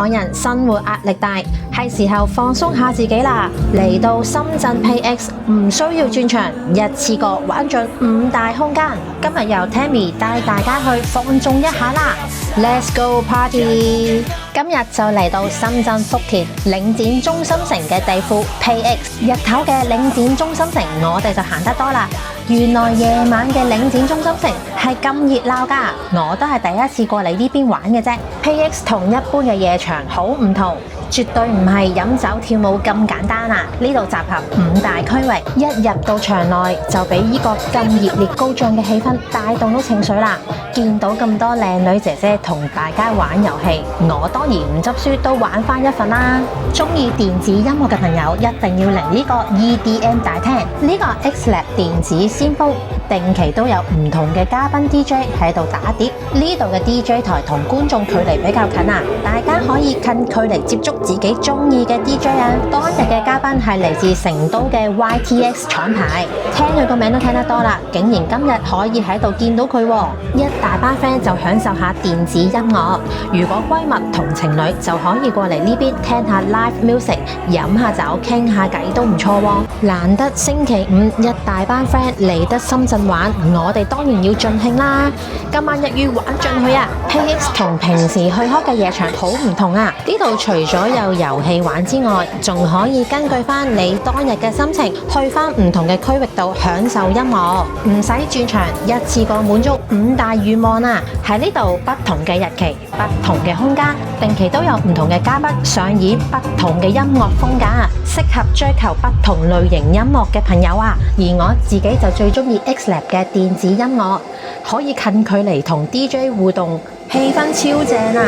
港人生活壓力大，係時候放鬆下自己啦。嚟到深圳 PayX 唔需要轉場，一次過玩盡5大空間。今日由 Tammy 帶大家去放縱一下啦 ，Let's go party！今日就嚟到深圳福田領展中心城嘅地庫 PayX， 日頭嘅領展中心城我哋就行得多啦。原來夜晚嘅領展中心城係咁熱鬧㗎，我都係第一次過嚟呢邊玩嘅啫。PayX 同一般嘅夜場好唔同，絕對唔係飲酒跳舞咁簡單啊！呢度集合5大區域，一入到場內就俾呢個咁熱烈高漲嘅氣氛帶動到情緒啦。見到咁多靚女姐姐同大家玩遊戲，我當然唔執輸都玩返一份啦。中意電子音樂嘅朋友一定要嚟呢個 EDM 大廳，呢個 XLab 電子先鋒定期都有唔同嘅嘉賓 DJ 喺度打碟，呢度嘅 DJ 台同觀眾距離比較近啊，大家可以近距離接觸自己中意嘅 DJ 啊。當日嘅嘉賓係嚟自成都嘅 YTX 廠牌，聽佢個名都聽得多啦，竟然今日可以喺度見到佢喎，一大班 friend 就享受下電子音樂。如果閨蜜同情侶就可以過嚟呢邊聽下 live music， 飲下酒傾下偈都唔錯喎。難得星期五一大班 friend 嚟得深圳玩，我哋當然要盡興啦。今晚一於玩盡去啊 ！PayX 同平時去開嘅夜場好唔同啊！呢度除咗有遊戲玩之外，仲可以根據翻你當日嘅心情，去翻唔同嘅區域度享受音樂，唔使轉場，一次過滿足5大願望啊！喺呢度不同嘅日期、不同嘅空間，定期都有唔同嘅嘉賓上演不同嘅音樂風格，適合追求不同類型音樂嘅朋友啊！而我自己就最中意 XLab 嘅電子音樂，可以近距離同 DJ 互動，氣氛超正啊！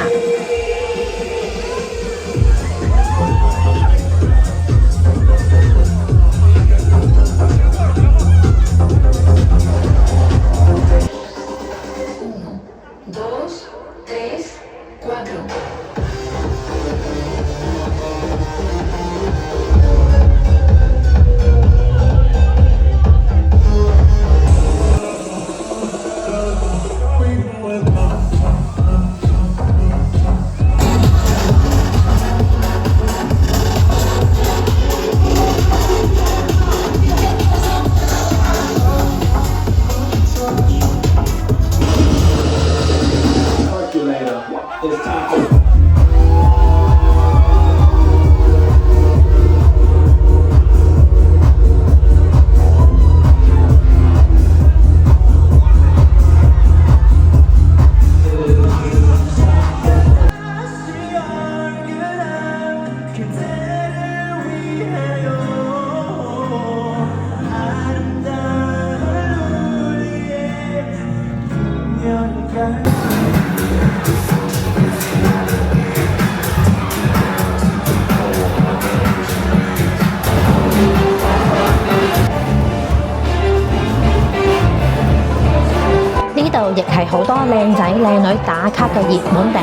呢度亦係好多靚仔靚女打卡嘅熱門地，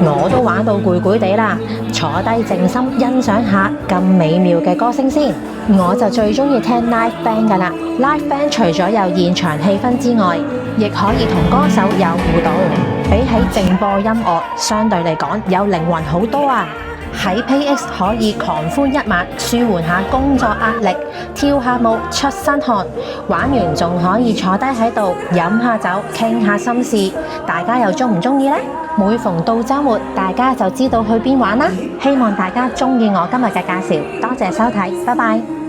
我都玩到攰攰地啦，坐低靜心欣賞下咁美妙嘅歌聲先。我就最中意聽 live band 噶啦 ，live band 除咗有現場氣氛之外，亦可以同歌手有互動，比起靜播音樂，相對嚟講有靈魂好多啊！喺 PayX 可以狂歡一晚，舒緩下工作壓力，跳下舞出身汗，玩完仲可以坐低喺度飲下酒，傾下心事。大家又中唔中意呢？每逢到週末，大家就知道去邊玩啦。希望大家中意我今日嘅介紹，多謝收睇，拜拜。